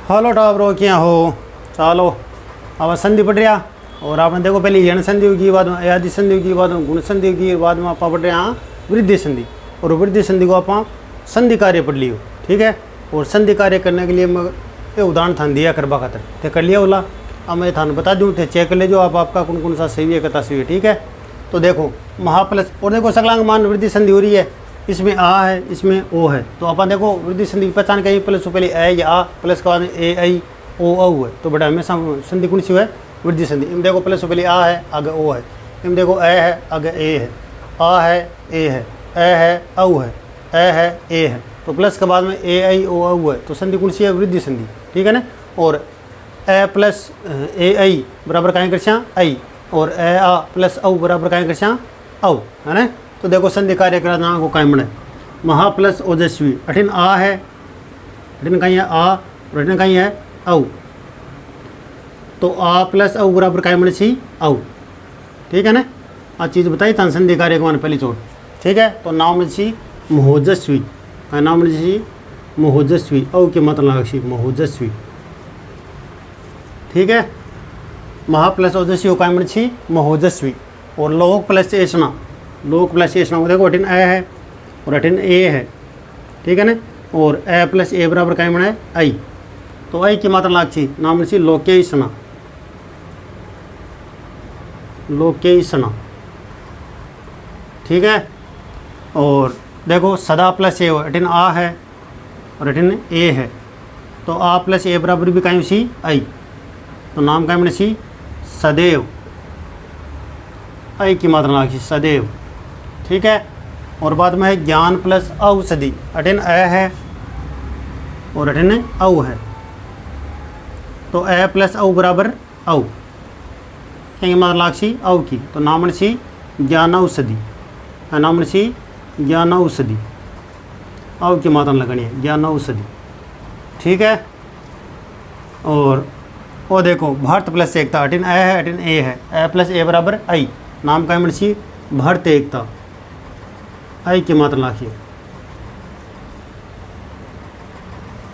Hello टाबरो क्या हो। चलो अब संधि पढ़ रहा और आपने देखो पहले यण संधि की बाद में आदि संधि की बाद में गुण संधि की बाद में आप पढ़ रहे हैं वृद्धि संधि। और वृद्धि संधि को आप संधि कार्य पढ़ लियो, ठीक है। और संधि कार्य करने के लिए मैं ये उदाहरण थान दिया करवा खातर थे कर लिया बोला। अब मैं थान बता दूँ थे चेक कर ले जो आप आपका कौन कौन सा सही है कता सही है, ठीक है। तो देखो महाप्लस और देखो सकलांग मान वृद्धि संधि हो रही है, इसमें आ है इसमें ओ है। तो अपन देखो वृद्धि संधि की पहचान कहीं प्लस से पहले ए या आ प्लस के बाद ए आई ओ औ है। तो बेटा हमेशा संधि कौन सी है वृद्धि संधि। इम देखो प्लस से पहले आ है आगे ओ है, इम देखो ए है आगे ए है, आ है ए है, ए है औ है, ए है ए है। तो प्लस के बाद में ए आई ओ औ है, तो संधि कौन सी है वृद्धि संधि, ठीक है ना। और ए प्लस ए आई बराबर कहीं कर आई और ए आ प्लस औ बराबर कहीं कर औ, है ना। तो देखो संधि कार्य करना को कायम बने महा प्लस ओजस्वी अठिन आ है, अठिन कहीं है आ और अठिन कहीं है औ। तो आ प्लस औ बराबर कायम बने सी औ, ठीक है ना। आ चीज़ बताई तन संधि कार्य को पहली चोट, ठीक है। तो नाम में सी महोजस्वी, नाम में सी महोजस्वी औ के मतलब लगा सी महोजस्वी, ठीक है। महा प्लस ओजस्वी हो कायम बने सी महोजस्वी। और लोक प्लस ऐसना, लोक प्लस ए सुना देखो अठिन ए है और अठिन ए है, ठीक है ना। और ए प्लस ए बराबर कहीं बना है आई। तो आई की मात्रा लागची नाम सी लोके सना, लोके सना, ठीक है। और देखो सदा प्लस ए हो अठिन आ है और अठिन ए है। तो आ प्लस ए बराबर भी कहीं सी आई। तो नाम कहीं बने सी सदैव, आई की मात्रा लागची सदैव, ठीक है। और बाद में है ज्ञान प्लस औषधि अठिन ए है और अठिन औ है। तो ए प्लस औ बराबर औ कहीं मतलब लागसी औ की। तो नामन सी ज्ञान औषधि, नामन सी ज्ञान औषधि औ की मात्रा लगनी है ज्ञान औषधि, ठीक है। और वो देखो भारत प्लस एकता अठिन ए है अठिन ए है, ए प्लस ए बराबर आई। नाम का सी भारत एकता आई की मात्रा लाखिए,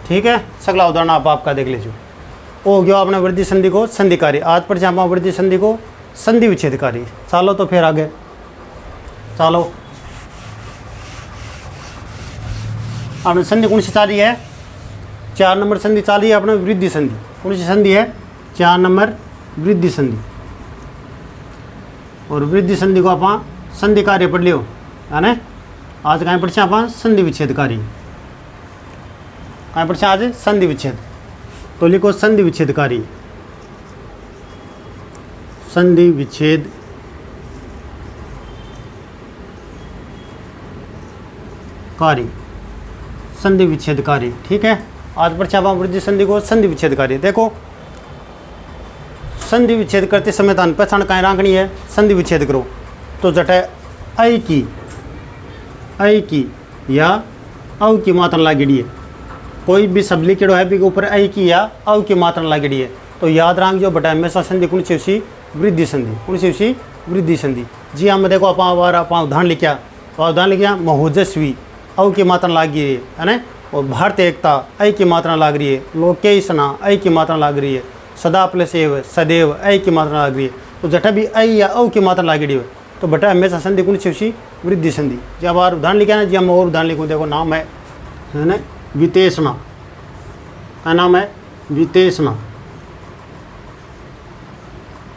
ठीक है। सगला उदाहरण आप आपका देख लीजिए। हो गया आपने वृद्धि संधि को संधि कार्य। आज पर आप वृद्धि संधि को संधि विच्छेद कार्य। चलो तो फिर आगे चलो। आपने संधि कौन सी चाली है 4 नंबर संधि चाली है आपने वृद्धि संधि। कौन सी संधि है 4 नंबर वृद्धि संधि। और वृद्धि संधि को आप संधि कार्य पढ़ लियो, है ना। आज कहीं पढ़ आप संधि विच्छेद कार्य, कहीं पढ़ आज संधि विच्छेद। तो लिखो संधि विच्छेद कार्य, संधि विच्छेद कार्य, संधि विच्छेद कार्य, ठीक है। आज पढ़ आप वृद्धि संधि को संधि विच्छेद कार्य। देखो संधि विच्छेद करते समय तान पहचान कहीं राखनी है संधि विच्छेद करो। तो जट आई की या औ की मात्रा लागेड़ी है। कोई भी शब्द लिखेड़ो है भी के ऊपर आई की या औ की मात्रा लागेड़ी है। तो याद रख जो बटा हमेशा संधि कौन सी उसी वृद्धि संधि, कौन सी उसी वृद्धि संधि। जी हाँ मैं देखो आप उदाहरण लिखा, तो उदाहरण लिखा महोजस्वी औ की मात्रा लाग रही है ना। और भारत एकता आई की मात्रा लाग रही है, लोके सना आई की मात्रा लाग रही है, सदा प्लस एव सदैव आई की मात्रा लाग रही है। तो जटा भी आई या औ की मात्रा लाग रही है। तो बेटा हमेशा संधि कौन सी उसी वृद्धि संधि। जब आप उदाहरण लिखा ना जी हम और उदाहरण लिखूँ। देखो नाम है ना वितेषणा, का नाम है वितेषणा,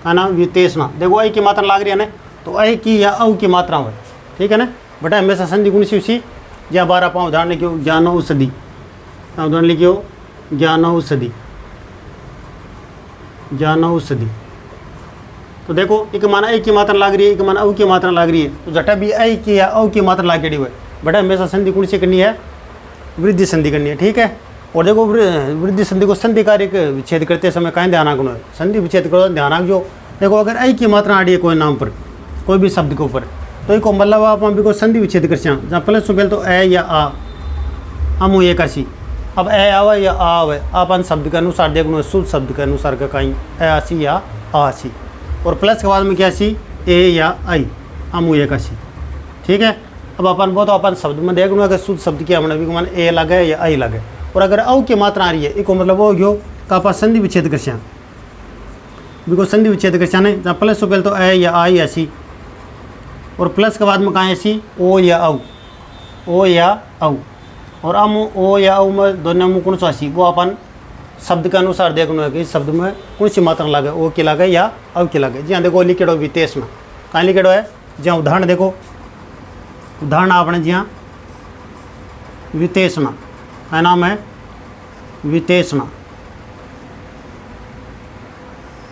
का नाम वितेषणा। देखो आई की मात्रा लाग रही है ना। तो आई की या औ की मात्रा है, ठीक है ना। बेटा हमेशा संधि कौन सी उसी। या बार आप उदाहरण लिखियो ज्ञान औषधि, उदाहरण लिखियो ज्ञान औषधि, ज्ञान औषधि। तो देखो एक माना आई की मात्रा लाग रही है, एक माना औ की मात्रा लाग रही है। तो जटा भी आई की या औ की मात्रा लागेड़ी हुई। बेटा हमेशा संधि कौन सी करनी है वृद्धि संधि करनी है, ठीक है। और देखो वृद्धि संधि को संधि कार्य विच्छेद करते समय कहीं ध्यान रखना है। संधि विच्छेद करो ध्यान रखो। देखो अगर आई की मात्रा आ रही है कोई नाम पर कोई भी शब्द के ऊपर, तो एक मतलब आप अभी को संधि विच्छेद कर जहाँ प्लस पहले तो ए या आ हम ये करसी। अब ए आवे या आ आवे आप शब्द के अनुसार देखना शुद्ध शब्द के अनुसार का कहीं ए आसी या आ सी। और प्लस के बाद में क्या सी ए या आई हम ये करसी, ठीक है। अब अपन वो तो अपन शब्द में देखना कि शुद्ध शब्द क्या हमने भी मान ए लगे या आई लगे। और अगर औ की मात्रा आ रही है इको मतलब वो हो गयो का आप संधि विच्छेद कर बिल्कुल संधि विच्छेद कर ने जहाँ प्लस हो पहले तो ए या आई या सी और प्लस के बाद में कहाँ है सी ओ या औ और हम ओ या औ में दोनों में कौन सा सी वो अपन शब्द के अनुसार देखना है कि इस शब्द में कौन सी मात्रा लगे ओ की लगे या औ की लगे। जी हाँ देखो लिखेड़ो वितेषणा कहाँ लिखेड़ो है जहाँ उदाहरण देखो उदाहरण आपने जी हाँ वितेषणा का नाम है वितेषणा।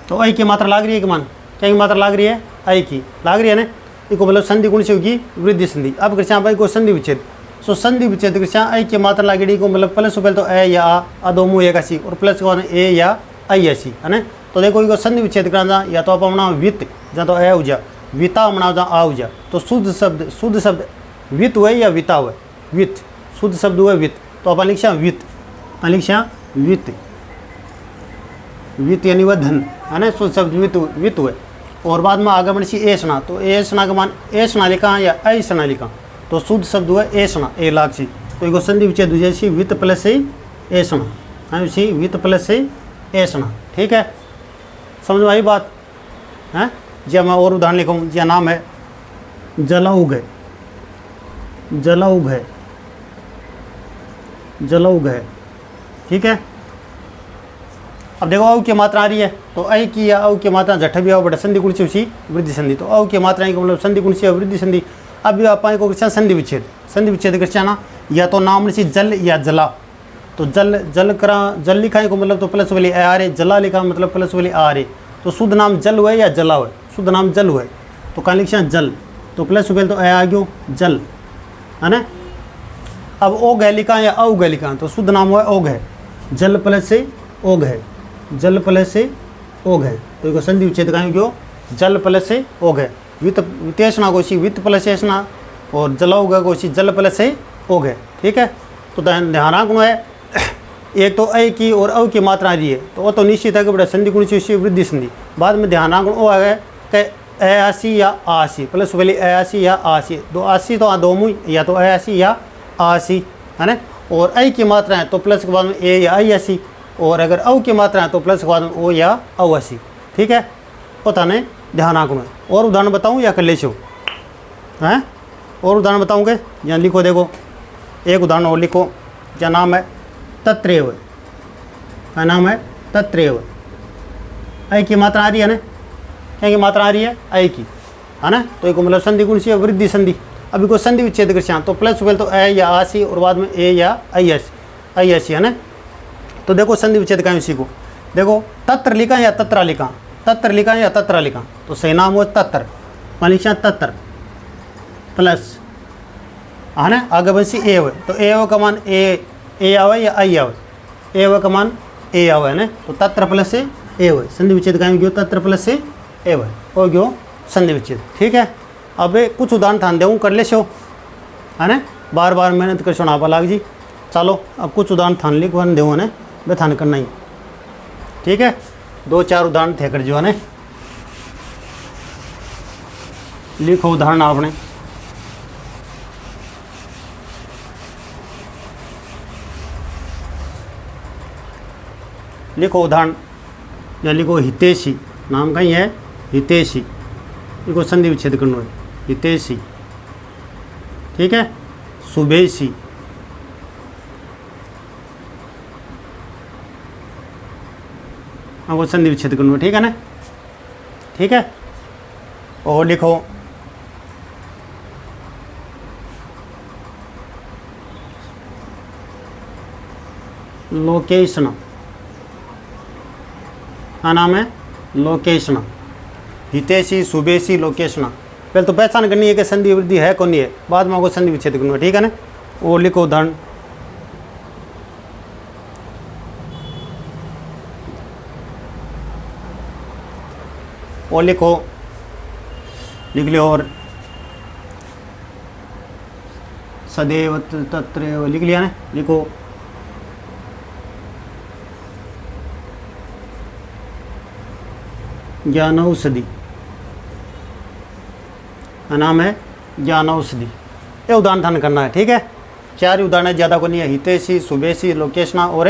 तो आई की मात्रा लाग रही है कि मान क्या की मात्रा लाग रही है आई की लाग रही है ना इसको मतलब संधि कौन सी होगी वृद्धि संधि। अब कृष्णा भाई को संधि विच्छेद सो संधि विच्छेद कृष्णा आई की मात्रा लागेड़ी को मतलब प्लस पहले तो ए या आ दो मुँह एक सी और प्लस के बाद ए या आई ऐसी है ना। तो देखो इसको संधि विच्छेद करना या तो आप अपना वित्त जहाँ तो ए हो जा विता बनाओ जहाँ आ हो जा तो शुद्ध शब्द वित्त हुए या विता हुए वित्त शुद्ध शब्द हुए वित्त तो अपन लिखा वित्त वित्त वित्त यानी वह धन है ना शुद्ध शब्द वित्त हुए। और बाद में आगे बढ़ी ऐसना तो ऐसना का मान ऐसना लिखा या ऐसना लिखा तो शुद्ध शब्द हुआ ऐसना ए लाग सी तो एक संधि विच्छेद हो जाए वित्त प्लस से ऐसना है उसी वित्त प्लस से ऐसना। ठीक है समझ में आई बात है। जी मैं और उदाहरण लिखूँ जी नाम है जलौघ है। ठीक है अब देखो औ की मात्रा आ रही है तो ऐ की या औ की मात्रा जठ भी आओ बड़ा संधि कुण सी उसी वृद्धि संधि तो औ की मात्रा का मतलब संधि कुण सी वृद्धि संधि। अब भी आप को संधि विच्छेद कर ना या तो नाम से जल या जला तो जल लिखा है को मतलब तो प्लस वाली आ रहे जला लिखा मतलब प्लस वाली आ रहे तो शुद्ध नाम जल हुए या जला हुए शुद्ध नाम जल हुए तो कहाँ लिखा जल तो प्लस वाले तो आ गयो जल है ना। अब ओ गै लिखा या औ गै लिखा तो शुद्ध नाम हुआ ओघ है जल प्लस से ओघ है जल प्लस से ओघ है तो इसको संधि विच्छेद कहाँ गयो जल प्लस से ओघ है। वितेषणा को सी वित्त प्लस ऐसना और जलौघ को सी जल प्लस से ओघ है। ठीक है तो ध्यान रखना है एक तो ऐ की और औ की मात्रा आ रही है तो वो तो निश्चित है कि बड़ा संधि गुण सी वृद्धि संधि। बाद में ध्यान रखना वो है कि ए आसी या आसी प्लस वाली ए आसी या आसी दो आसी तो दो मुँह या तो ए आसी या आसी है ना। और ऐ की मात्रा है तो प्लस के बाद में ए या आई ऐसी और अगर औ की मात्रा है तो प्लस के बाद में ओ या औ ऐसी। ठीक है पता नहीं ध्यान रखना। और उदाहरण बताऊँ या कर ले छो हैं और उदाहरण बताऊँगे यहाँ लिखो देखो एक उदाहरण और लिखो क्या नाम है तत्रेव का नाम है तत्रेव। ऐ की मात्रा आ रही है ना क्या की मात्रा आ रही है ऐ की है ना तो एक मतलब संधि गुण सी वृद्धि संधि। अभी को संधि विच्छेद कर तो प्लस पहले तो ए या आसी और बाद में ए या आई ऐसी है ना। तो देखो संधि विच्छेद का इसी को देखो तत्र लिखा या तत्रा लिखा तो सही नाम हो तत्र मान लिखा तत्र प्लस है ना आगे बंसी ए हो तो ए हो का मान ए आवे या आई आवे ए हो का मान ए आवे है ना तो तत्र प्लस से ए हो संधि विच्छेद का गयो तत्र प्लस से ए हो गयो संधि विच्छेद। ठीक है अब कुछ उदाहरण थान देऊँ कर ले शो है ना बार बार मेहनत कर सुना लाग जी। चलो अब कुछ उदाहरण थान लिखवान देव ने वे थान करना ही। ठीक है 2-4 उदाहरण थे कर जो है लिखो उदाहरण आपने लिखो उदाहरण या लिखो हितेशी नाम का ही है हितेशी लिखो संधि विच्छेद करना है हितेशी। ठीक है सुबेशी वो संधि विच्छेद करना है। ठीक है ना ठीक है और लिखो लोकेशना का नाम है लोकेशना हितेशी सुबेशी लोकेशना। पहले तो पहचान करनी है कि संधि वृद्धि है कौन है बाद में आपको संधि विच्छेद करना है। ठीक है ना वो लिखो उदाहरण और लिखो लिख लियो और सदैव तत्र लिख लिया ना लिखो ज्ञानौषधि का नाम है ज्ञानौषधि। ये उदाहरण ध्यान करना है। ठीक है चार ही उदाहरण ज़्यादा को नहीं है, हितैषी, शुभैषी, लोकेशना और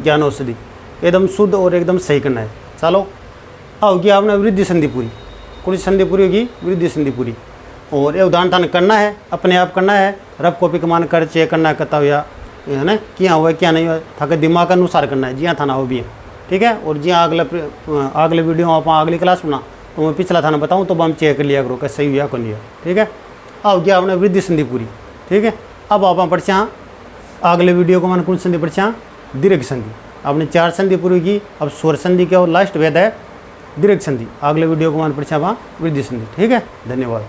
ज्ञानौषधि। एकदम शुद्ध और एकदम सही करना है। चलो होगी आपने वृद्धि संधि पूरी, कौन सी संधि पूरी होगी? वृद्धि संधि पूरी। और ये उदाहरण थाने करना है, अपने आप करना है, रफ कॉपी का मान कर चेक करना है, कता हुआ है ना, क्या हुआ क्या नहीं हुआ, थाके दिमाग अनुसार करना है, जी हाँ थाना हो भी है, ठीक है। और जी हाँ अगले वीडियो आप अगली क्लास बना तो मैं पिछला थाना बताऊँ तो हम चेक कर लिया करो कि सही हुआ कौन हुआ, ठीक है। अब गया आपने वृद्धि संधि पूरी, ठीक है। अब आप पढ़छा अगले वीडियो को मान कौन संधि पढ़छा? दीर्घ संधि। आपने 4 संधि पूरी की, अब स्वर संधि के और लास्ट वेद है दीर्घ संधि। अगले वीडियो को मान पढ़छा वहाँ वृद्धि संधि, ठीक है। धन्यवाद।